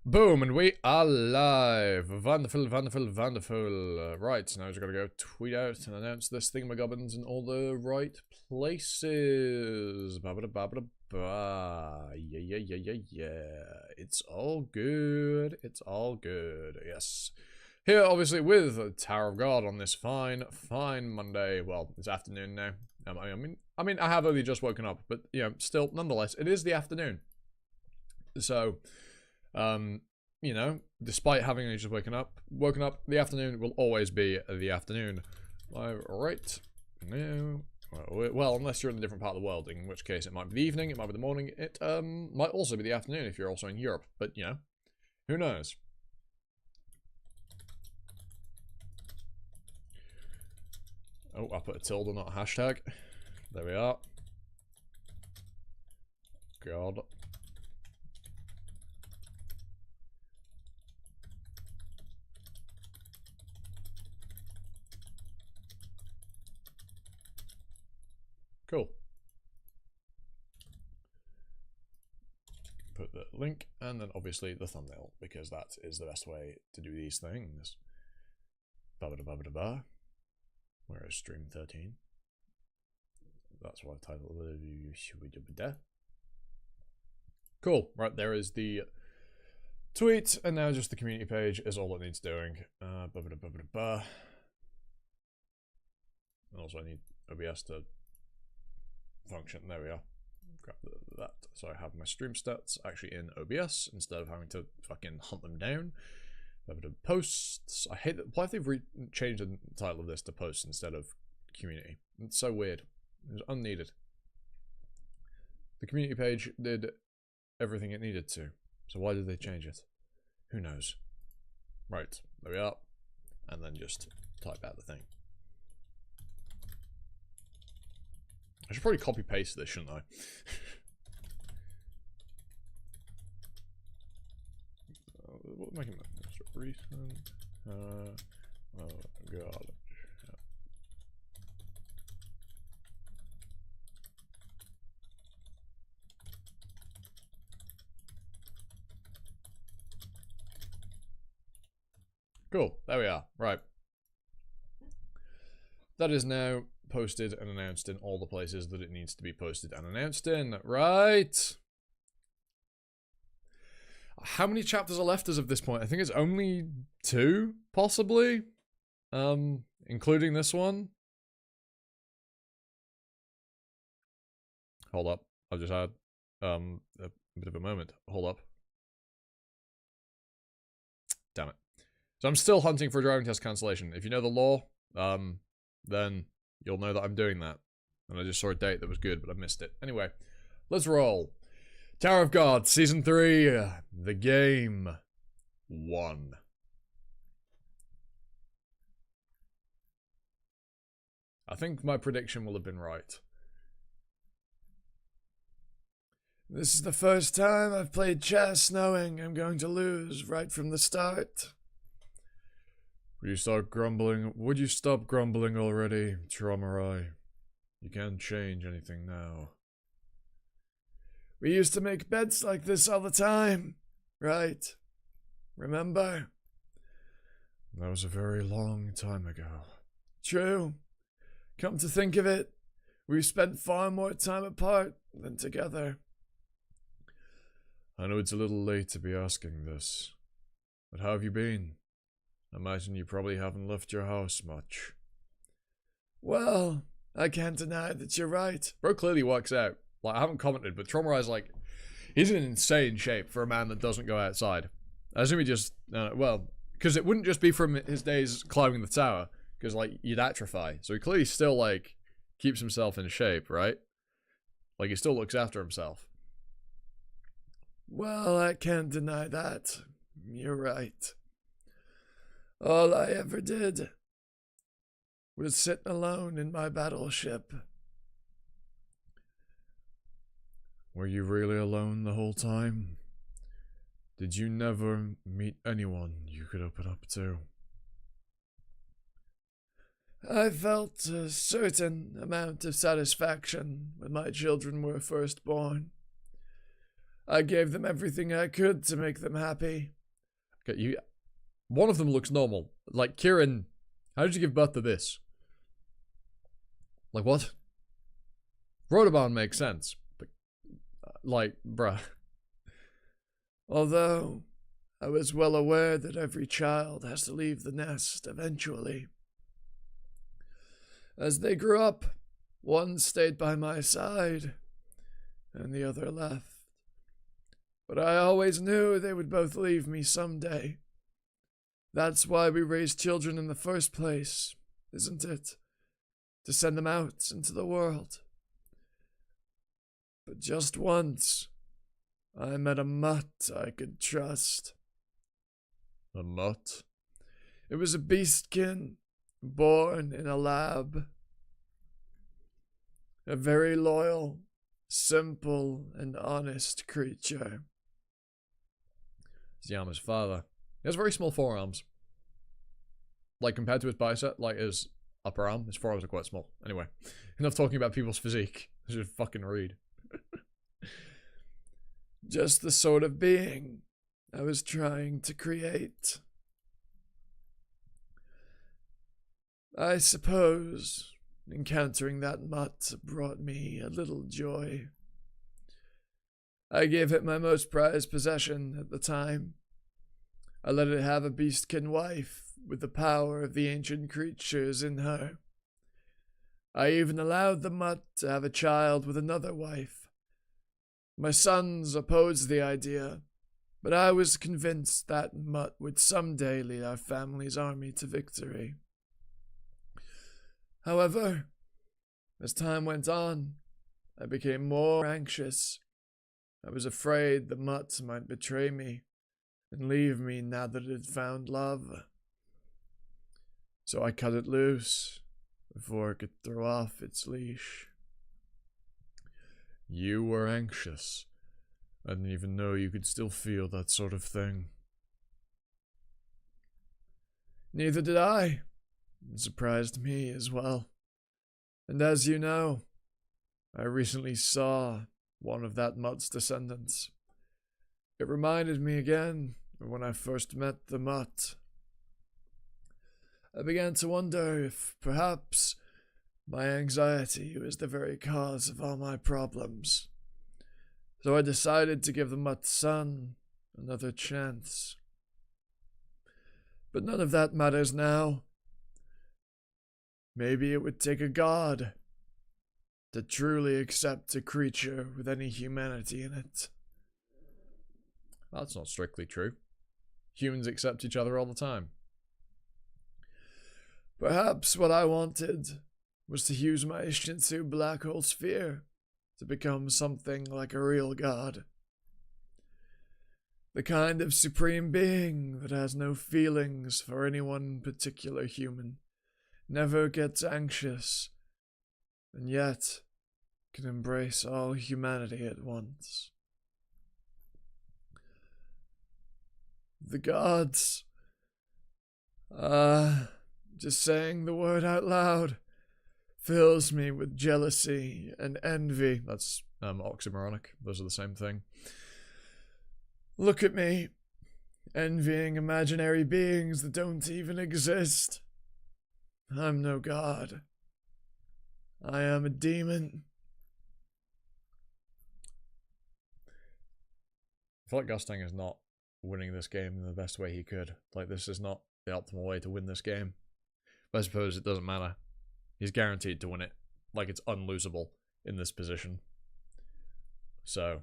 Boom, and we are live. Wonderful, wonderful, wonderful. Right, now we've got to go tweet out and announce this thingamagubbins in all the right places. Ba ba ba ba ba. Yeah. It's all good. It's all good. Yes. Here, obviously, with Tower of God on this fine Monday. Well, it's afternoon now. I mean, I have only just woken up, but you know, still, nonetheless, it is the afternoon. So. You know, despite having only just woken up, the afternoon will always be the afternoon. Right now, well, unless you're in a different part of the world, in which case it might be the evening, it might be the morning, it might also be the afternoon if you're also in Europe. But you know, who knows? Oh, I put a tilde, not a hashtag. There we are. God. Cool. Put the link and then obviously the thumbnail because that is the best way to do these things. Ba-ba-da-ba-ba-da-ba. Where is stream 13? That's what I titled it. Cool. Right, there is the tweet, and now just the community page is all it needs doing. Ba-ba-da-ba-ba-da-ba. And also I need OBS to function. There we are. Grab that. So I have my stream stats actually in OBS instead of having to fucking hunt them down. Posts. I hate that. Why have they changed the title of this to posts instead of community? It's so weird. It was unneeded. The community page did everything it needed to. So why did they change it? Who knows? Right. There we are. And then just type out the thing. I should probably copy paste this, shouldn't I? What am I making that? Recent. Oh god. Yeah. Cool. There we are. Right. That is now posted and announced in all the places that it needs to be posted and announced in. Right. How many chapters are left as of this point? I think it's only 2, possibly. Including this one. Hold up. I've just had a bit of a moment. Hold up. Damn it. So I'm still hunting for a driving test cancellation. If you know the law, then you'll know that I'm doing that. And I just saw a date that was good, but I missed it. Anyway, let's roll. Tower of God, Season 3, The Game 1. I think my prediction will have been right. This is the first time I've played chess knowing I'm going to lose right from the start. Would you stop grumbling already, Tromarai? You can't change anything now. We used to make bets like this all the time, right? Remember? That was a very long time ago. True. Come to think of it, we've spent far more time apart than together. I know it's a little late to be asking this, but how have you been? I imagine you probably haven't left your house much. Well, I can't deny that you're right. Bro clearly works out. Like, I haven't commented, but Tromarai's like, he's in insane shape for a man that doesn't go outside. I assume he just, well, because it wouldn't just be from his days climbing the tower, because, like, you'd atrophy. So he clearly still, like, keeps himself in shape, right? Like, he still looks after himself. Well, I can't deny that. You're right. All I ever did was sit alone in my battleship. Were you really alone the whole time? Did you never meet anyone you could open up to? I felt a certain amount of satisfaction when my children were first born. I gave them everything I could to make them happy. Okay, one of them looks normal. Like, Kieran, how did you give birth to this? Like, what? Rotoban makes sense. But, like, bruh. Although, I was well aware that every child has to leave the nest eventually. As they grew up, one stayed by my side, and the other left. But I always knew they would both leave me someday. That's why we raise children in the first place, isn't it? To send them out into the world. But just once, I met a mutt I could trust. A mutt? It was a beastkin, born in a lab. A very loyal, simple, and honest creature. It's Yama's father. He has very small forearms. Like, compared to his bicep, like his upper arm, his forearms are quite small. Anyway, enough talking about people's physique. I should fucking read. Just the sort of being I was trying to create. I suppose encountering that mutt brought me a little joy. I gave it my most prized possession at the time. I let it have a beastkin wife with the power of the ancient creatures in her. I even allowed the mutt to have a child with another wife. My sons opposed the idea, but I was convinced that mutt would someday lead our family's army to victory. However, as time went on, I became more anxious. I was afraid the mutt might betray me and leave me now that it had found love. So I cut it loose before it could throw off its leash. You were anxious. I didn't even know you could still feel that sort of thing. Neither did I. It surprised me as well. And as you know, I recently saw one of that mutt's descendants. It reminded me again of when I first met the mutt. I began to wonder if perhaps my anxiety was the very cause of all my problems. So I decided to give the mutt's son another chance. But none of that matters now. Maybe it would take a god to truly accept a creature with any humanity in it. That's not strictly true. Humans accept each other all the time. Perhaps what I wanted was to use my Shinsu black hole sphere to become something like a real god. The kind of supreme being that has no feelings for any one particular human, never gets anxious, and yet can embrace all humanity at once. The gods. Just saying the word out loud fills me with jealousy and envy. That's oxymoronic. Those are the same thing. Look at me, envying imaginary beings that don't even exist. I'm no god. I am a demon. I feel like Gustang is not winning this game in the best way he could. Like, this is not the optimal way to win this game. But I suppose it doesn't matter. He's guaranteed to win it. Like, it's unlosable in this position. So,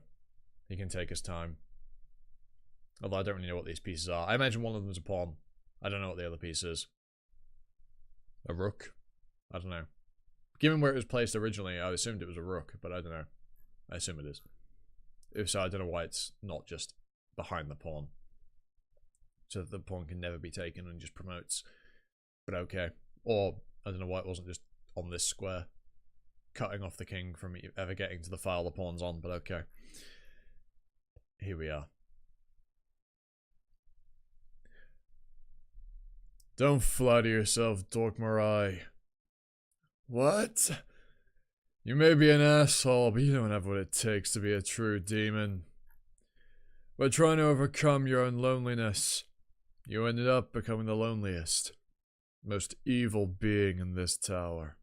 he can take his time. Although I don't really know what these pieces are. I imagine one of them is a pawn. I don't know what the other piece is. A rook? I don't know. Given where it was placed originally, I assumed it was a rook, but I don't know. I assume it is. If so, I don't know why it's not just behind the pawn. So that the pawn can never be taken and just promotes. But okay. Or, I don't know why it wasn't just on this square. Cutting off the king from ever getting to the file the pawn's on, but okay. Here we are. Don't flatter yourself, Dork Marai. What? You may be an asshole, but you don't have what it takes to be a true demon. By trying to overcome your own loneliness, you ended up becoming the loneliest, most evil being in this tower.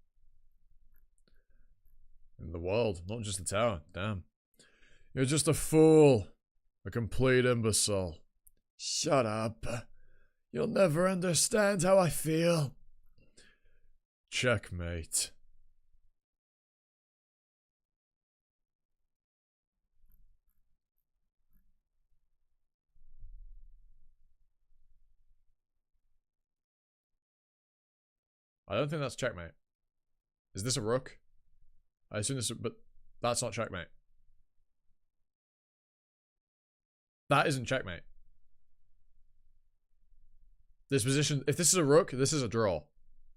In the world, not just the tower. Damn. You're just a fool. A complete imbecile. Shut up. You'll never understand how I feel. Checkmate. I don't think that's checkmate. Is this a rook? I assume this is, but that's not checkmate. That isn't checkmate. This position, if this is a rook, this is a draw.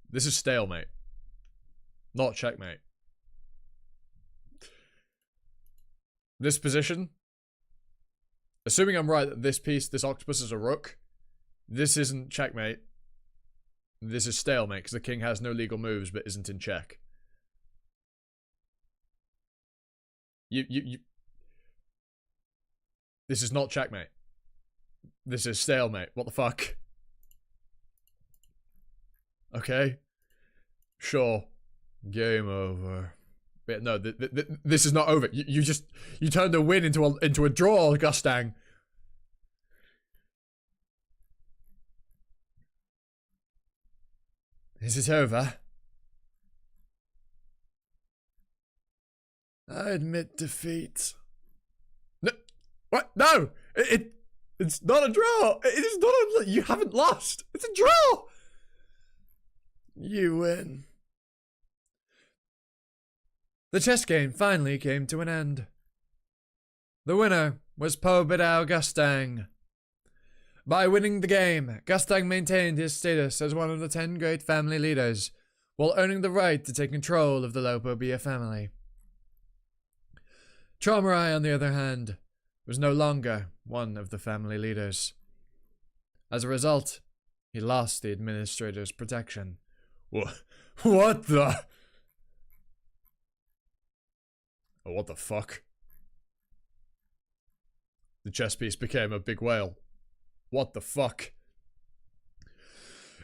This is stalemate. Not checkmate. This position, assuming I'm right that this piece, this octopus is a rook, this isn't checkmate. This is stalemate because the king has no legal moves but isn't in check. This is not checkmate. This is stalemate. What the fuck? Okay. Sure. Game over. But no, this is not over. You turned a win into a draw, Gustang. Is it over? I admit defeat. No, what? No! It's not a draw! It is not a... You haven't lost! It's a draw! You win. The chess game finally came to an end. The winner was Po Bidao Gustang. By winning the game, Gustang maintained his status as one of the 10 great family leaders, while earning the right to take control of the Lopobia family. Tromarai, on the other hand, was no longer one of the family leaders. As a result, he lost the administrator's protection. What the? Oh, what the fuck? The chess piece became a big whale. What the fuck?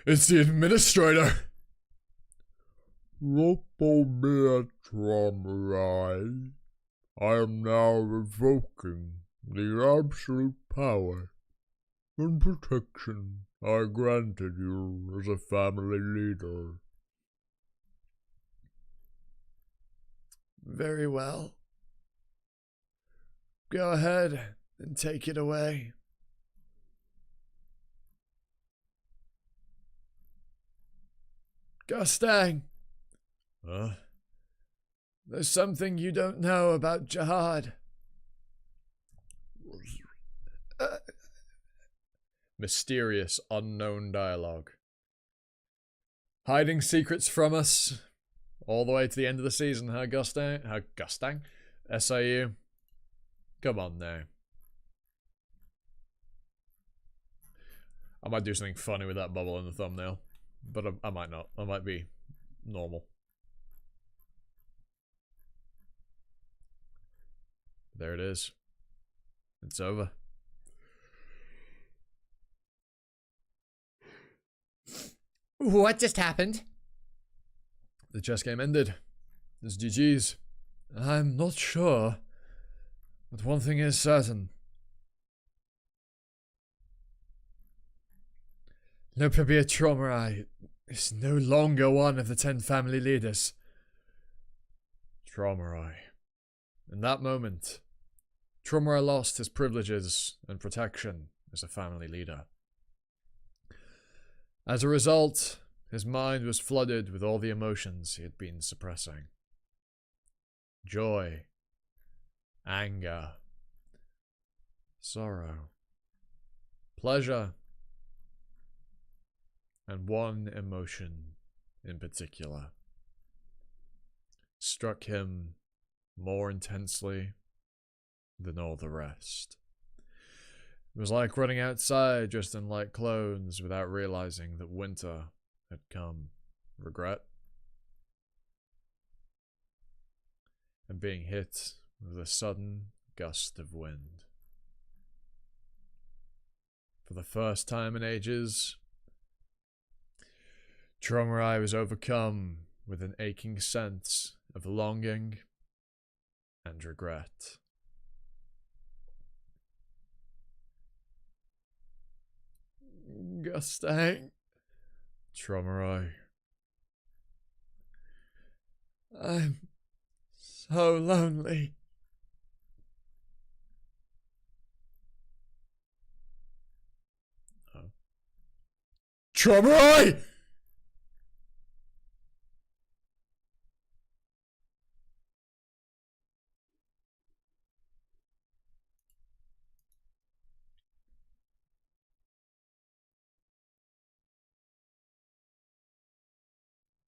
It's the administrator! Lopobia Tromarai. I am now revoking the absolute power and protection I granted you as a family leader. Very well. Go ahead and take it away. Gustang. There's something you don't know about Jihad. Mysterious, unknown dialogue. Hiding secrets from us all the way to the end of the season, huh, Gustang? Huh, Gustang? SIU? Come on now. I might do something funny with that bubble in the thumbnail, but I might not. I might be normal. There it is. It's over. What just happened? The chess game ended. It's GG's. I'm not sure, but one thing is certain. Lopobia Tromarai is no longer one of the 10 family leaders. Tromarai. In that moment, Tromarai lost his privileges and protection as a family leader. As a result, his mind was flooded with all the emotions he had been suppressing. Joy, anger, sorrow, pleasure, and one emotion in particular struck him more intensely than all the rest. It was like running outside dressed in light clothes without realizing that winter had come. Regret. And being hit with a sudden gust of wind. the first time in ages, Tromurai was overcome with an aching sense of longing and regret. Gustang, Tromurai. I'm so lonely. Oh. Tromurai!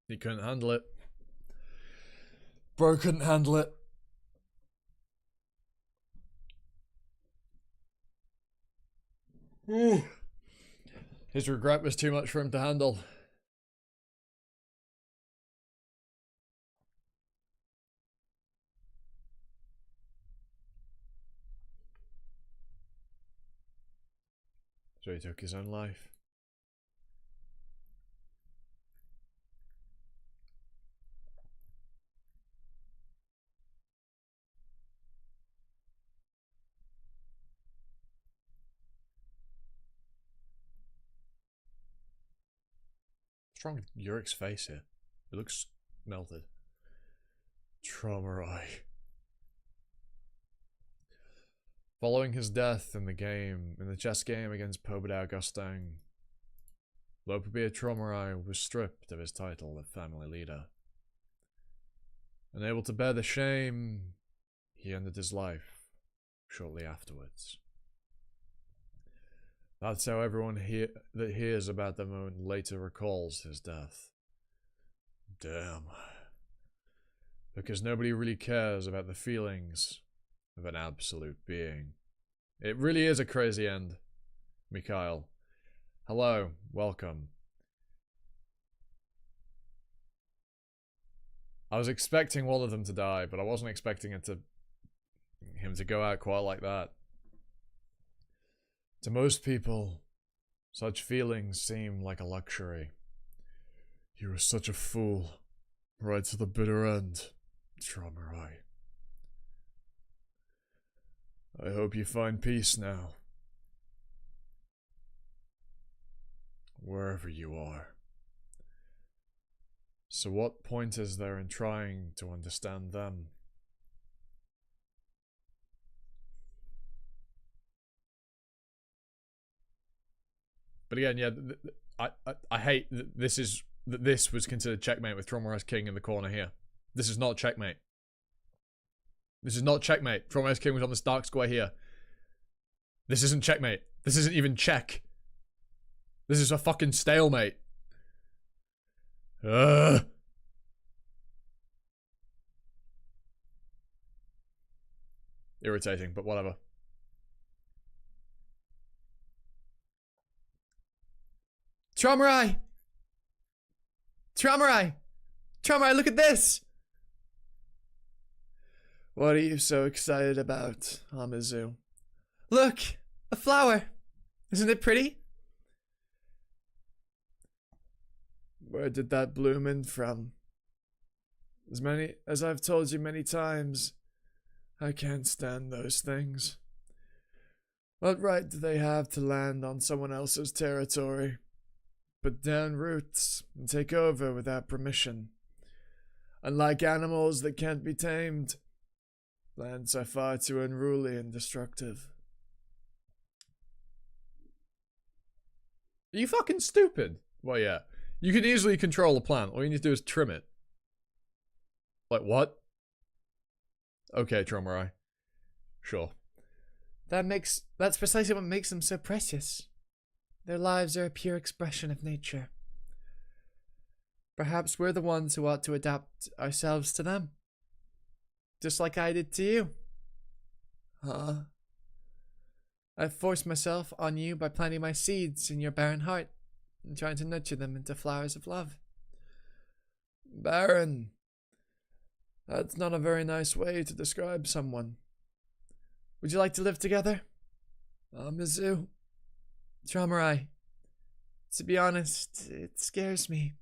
He couldn't handle it. Bro couldn't handle it. Ooh. His regret was too much for him to handle. So he took his own life. What's wrong with Yurik's face here? It looks melted. Tromurai. Following his death in the chess game against Pobedao Gustang, Lopabia Tromurai was stripped of his title of family leader. Unable to bear the shame, he ended his life shortly afterwards. That's how everyone that hears about the moment later recalls his death. Damn. Because nobody really cares about the feelings of an absolute being. It really is a crazy end. Mikhail. Hello, welcome. I was expecting one of them to die, but I wasn't expecting him to go out quite like that. To most people, such feelings seem like a luxury. You were such a fool, right to the bitter end, Tromurai. I hope you find peace now. Wherever you are. So what point is there in trying to understand them? But again, yeah, I hate that this was considered checkmate with Tromurai's king in the corner here. This is not checkmate. This is not checkmate. Tromurai's king was on this dark square here. This isn't checkmate. This isn't even check. This is a fucking stalemate. Irritating, but whatever. Tromurai! Tromurai! Tromurai, look at this! What are you so excited about, Hamizu? Look! A flower! Isn't it pretty? Where did that bloom in from? As I've told you many times, I can't stand those things. What right do they have to land on someone else's territory, put down roots, and take over without permission? Unlike animals that can't be tamed, plants are far too unruly and destructive. Are you fucking stupid? Well, yeah. You can easily control a plant. All you need to do is trim it. Like, what? Okay, Tromurai. Sure. That's precisely what makes them so precious. Their lives are a pure expression of nature. Perhaps we're the ones who ought to adapt ourselves to them. Just like I did to you. Huh? I've forced myself on you by planting my seeds in your barren heart and trying to nurture them into flowers of love. Barren. That's not a very nice way to describe someone. Would you like to live together? Mizu? Traumarai, to be honest, it scares me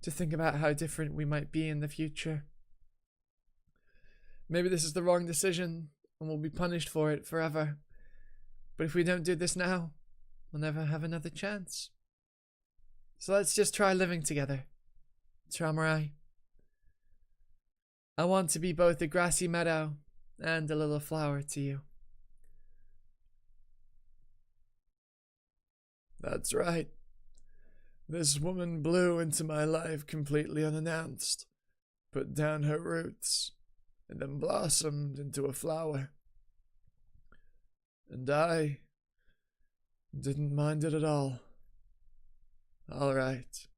to think about how different we might be in the future. Maybe this is the wrong decision, and we'll be punished for it forever. But if we don't do this now, we'll never have another chance. So let's just try living together. Traumarai. I want to be both a grassy meadow and a little flower to you. That's right. This woman blew into my life completely unannounced, put down her roots, and then blossomed into a flower. And I didn't mind it at all. All right,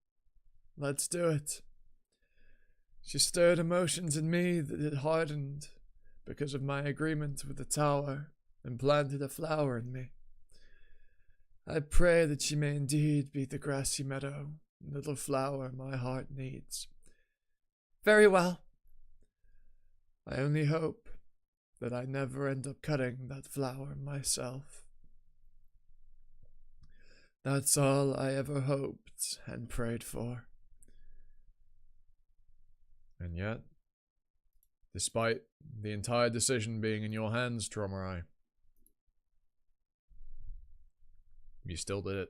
let's do it. She stirred emotions in me that had hardened because of my agreement with the tower and planted a flower in me. I pray that she may indeed be the grassy meadow, little flower my heart needs. Very well. I only hope that I never end up cutting that flower myself. That's all I ever hoped and prayed for. And yet, despite the entire decision being in your hands, Traumarai, you still did it.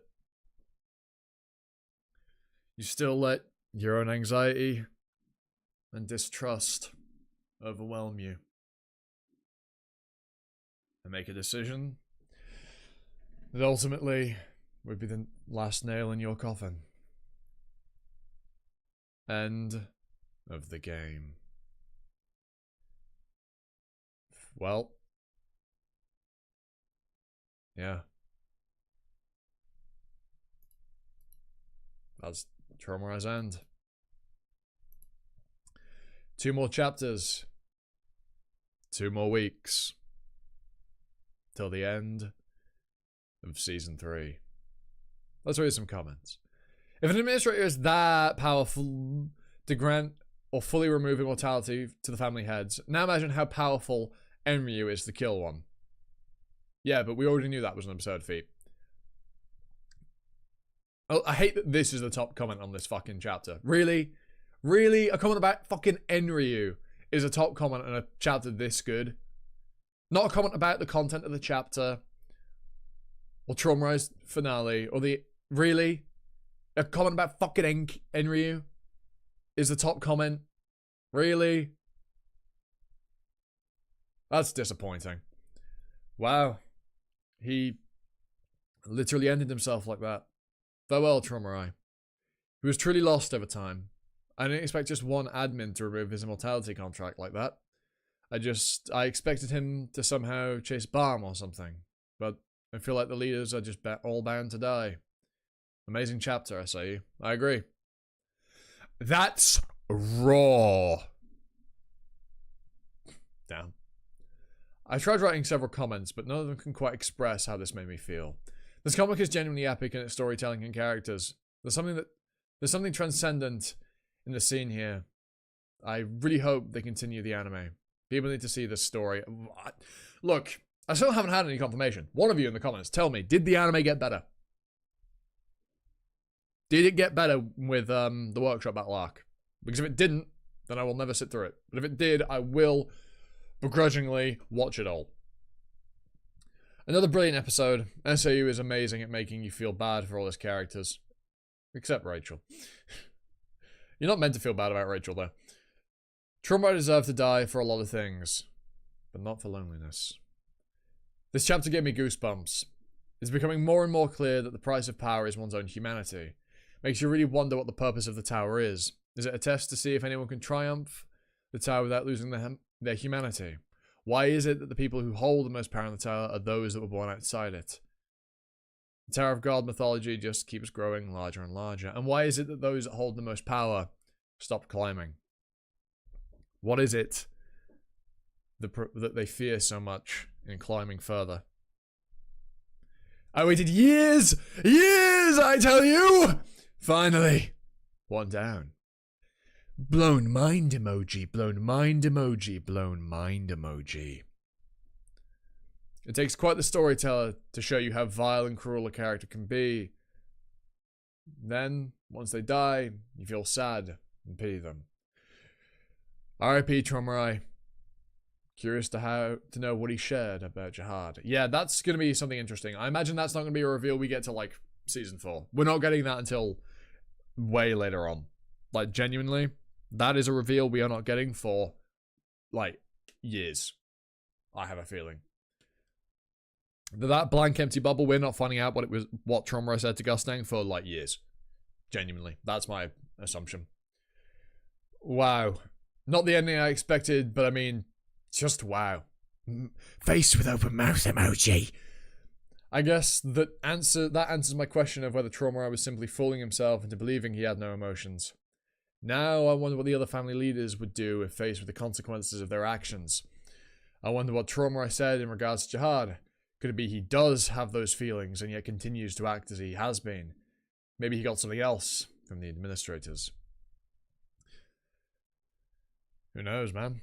You still let your own anxiety and distrust overwhelm you and make a decision that ultimately would be the last nail in your coffin. End of the game. Well, yeah. That's Traumarai's end. 2 more chapters. 2 more weeks. Till the end of Season 3. Let's read some comments. If an administrator is that powerful to grant or fully remove immortality to the family heads, now imagine how powerful Enryu is to kill one. Yeah, but we already knew that was an absurd feat. Oh, I hate that this is the top comment on this fucking chapter. Really? Really? A comment about fucking Enryu is a top comment on a chapter this good? Not a comment about the content of the chapter, or Traumarai's finale, or the... Really? A comment about fucking Enryu is the top comment? Really? That's disappointing. Wow. He literally ended himself like that. Farewell, Traumarai. He was truly lost over time. I didn't expect just one admin to remove his immortality contract like that. I expected him to somehow chase Balm or something. But I feel like the leaders are just all bound to die. Amazing chapter, I say. I agree. That's raw. Damn. I tried writing several comments, but none of them can quite express how this made me feel. This comic is genuinely epic in its storytelling and characters. There's something transcendent in the scene here. I really hope they continue the anime. People need to see this story. Look, I still haven't had any confirmation. One of you in the comments, tell me, did the anime get better? Did it get better with the workshop battle arc? Because if it didn't, then I will never sit through it. But if it did, I will begrudgingly watch it all. Another brilliant episode. SAU is amazing at making you feel bad for all his characters. Except Rachel. You're not meant to feel bad about Rachel, though. Traumarai deserved to die for a lot of things, but not for loneliness. This chapter gave me goosebumps. It's becoming more and more clear that the price of power is one's own humanity. Makes you really wonder what the purpose of the tower is. Is it a test to see if anyone can triumph the tower without losing their humanity? Why is it that the people who hold the most power in the tower are those that were born outside it? The Tower of God mythology just keeps growing larger and larger. And why is it that those that hold the most power stop climbing? What is it that they fear so much in climbing further? I waited years, I tell you! Finally, one down. Blown mind emoji, blown mind emoji, blown mind emoji. It takes quite the storyteller to show you how vile and cruel a character can be. Then, once they die, you feel sad and pity them. R.I.P. Tromurai. Curious to know what he shared about Jihad. Yeah, that's going to be something interesting. I imagine that's not going to be a reveal we get to, like, season 4. We're not getting that until way later on. Like, genuinely, that is a reveal we are not getting for, like, years. I have a feeling. That blank empty bubble, we're not finding out what Tromurai said to Gustang for, like, years. Genuinely. That's my assumption. Wow. Not the ending I expected, but I mean, just wow. Face with open mouth emoji. I guess that answers my question of whether Tromurai was simply fooling himself into believing he had no emotions. Now I wonder what the other family leaders would do if faced with the consequences of their actions. I wonder what Tromurai said in regards to Jihad. Could it be he does have those feelings and yet continues to act as he has been? Maybe he got something else from the administrators. Who knows, man?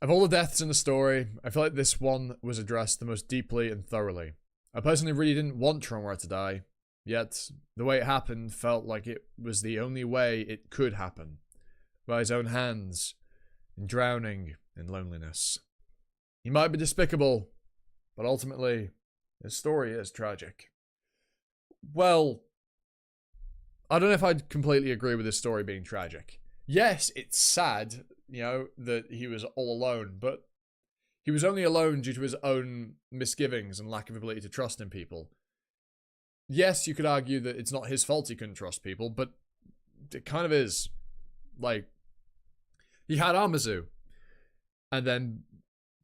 Of all the deaths in the story, I feel like this one was addressed the most deeply and thoroughly. I personally really didn't want Tromurai to die, yet the way it happened felt like it was the only way it could happen. By his own hands, in drowning in loneliness. He might be despicable, but ultimately, his story is tragic. Well, I don't know if I'd completely agree with his story being tragic. Yes, it's sad, you know, that he was all alone, but he was only alone due to his own misgivings and lack of ability to trust in people. Yes, you could argue that it's not his fault he couldn't trust people, but it kind of is. Like, he had Amazu, and then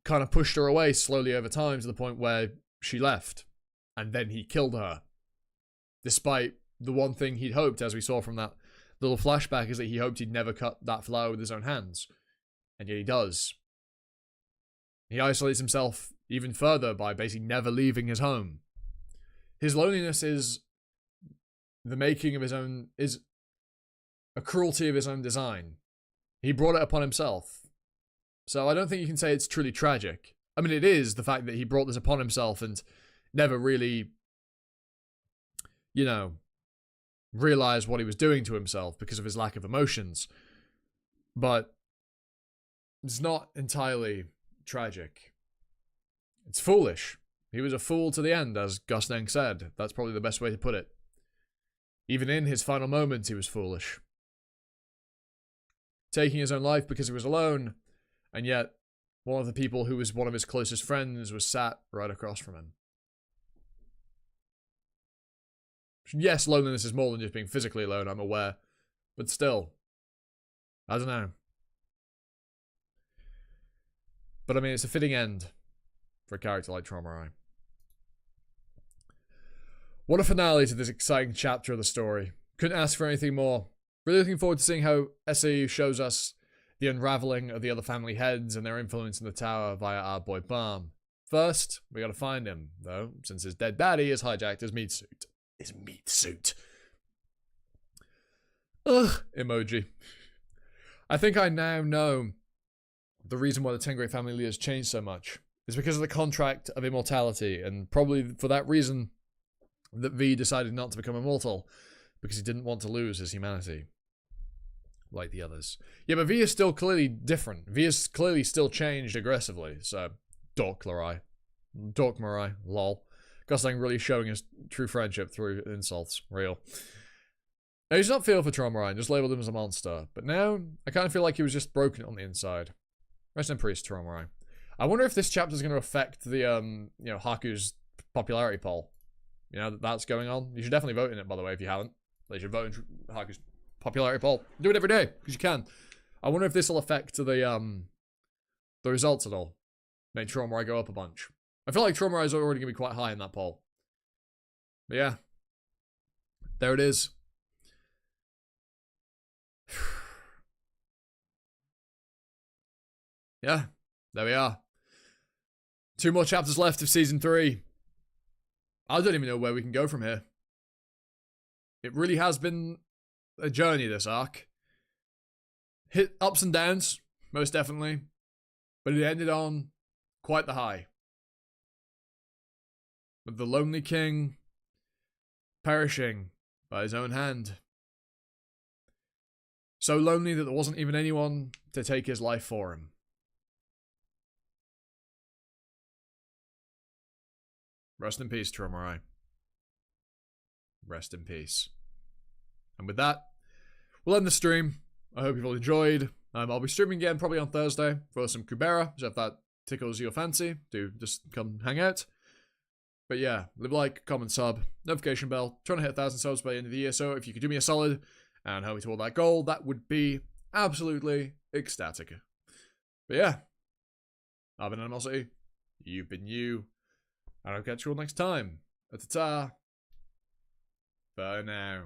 kind of pushed her away slowly over time to the point where she left, and then he killed her. Despite the one thing he'd hoped, as we saw from that little flashback, is that he hoped he'd never cut that flower with his own hands. And yet he does. He isolates himself even further by basically never leaving his home. His loneliness is the making of his own, is a cruelty of his own design. He brought it upon himself. So I don't think you can say it's truly tragic. I mean, it is the fact that he brought this upon himself and never really, you know, realized what he was doing to himself because of his lack of emotions. But it's not entirely tragic. It's foolish. He was a fool to the end, as Gustang said. That's probably the best way to put it. Even in his final moments, he was foolish. Taking his own life because he was alone, and yet one of the people who was one of his closest friends was sat right across from him. Yes, loneliness is more than just being physically alone, I'm aware. But still, I don't know. But I mean, it's a fitting end for a character like Tromurai. What a finale to this exciting chapter of the story. Couldn't ask for anything more. Really looking forward to seeing how SAU shows us the unraveling of the other family heads and their influence in the tower via our boy Balm. First, we gotta find him, though, since his dead daddy has hijacked his meat suit. His meat suit. Ugh, emoji. I think I now know the reason why the Ten Great Family leaders changed so much. Is because of the contract of immortality, and probably for that reason that V decided not to become immortal, because he didn't want to lose his humanity. Like the others. Yeah, but V is still clearly different. V is clearly still changed aggressively, so Dork Marai, lol. Gustang really showing his true friendship through insults. Real. I used to not feel for Tromurai and just labeled him as a monster, but now I kind of feel like he was just broken on the inside. Rest in peace, Tromurai. I wonder if this chapter is going to affect the, you know, Haku's popularity poll. You know, that's going on. You should definitely vote in it, by the way, if you haven't. You should vote in Haku's popularity poll. Do it every day, because you can. I wonder if this will affect the results at all. Make Tromurai go up a bunch. I feel like Tromurai is already going to be quite high in that poll. But yeah. There it is. Yeah. There we are. 2 more chapters left of Season 3. I don't even know where we can go from here. It really has been a journey, this arc. Hit ups and downs, most definitely. But it ended on quite the high. With the lonely king perishing by his own hand. So lonely that there wasn't even anyone to take his life for him. Rest in peace, Tromurai. Rest in peace. And with that, we'll end the stream. I hope you've all enjoyed. I'll be streaming again probably on Thursday for some Kubera, so if that tickles your fancy, do just come hang out. But yeah, leave a like, comment, sub, notification bell. Trying to hit 1,000 subs by the end of the year, so if you could do me a solid and help me toward that goal, that would be absolutely ecstatic. But yeah, I've been Animosity, you've been you, and I'll catch you all next time. Ta-ta. For now.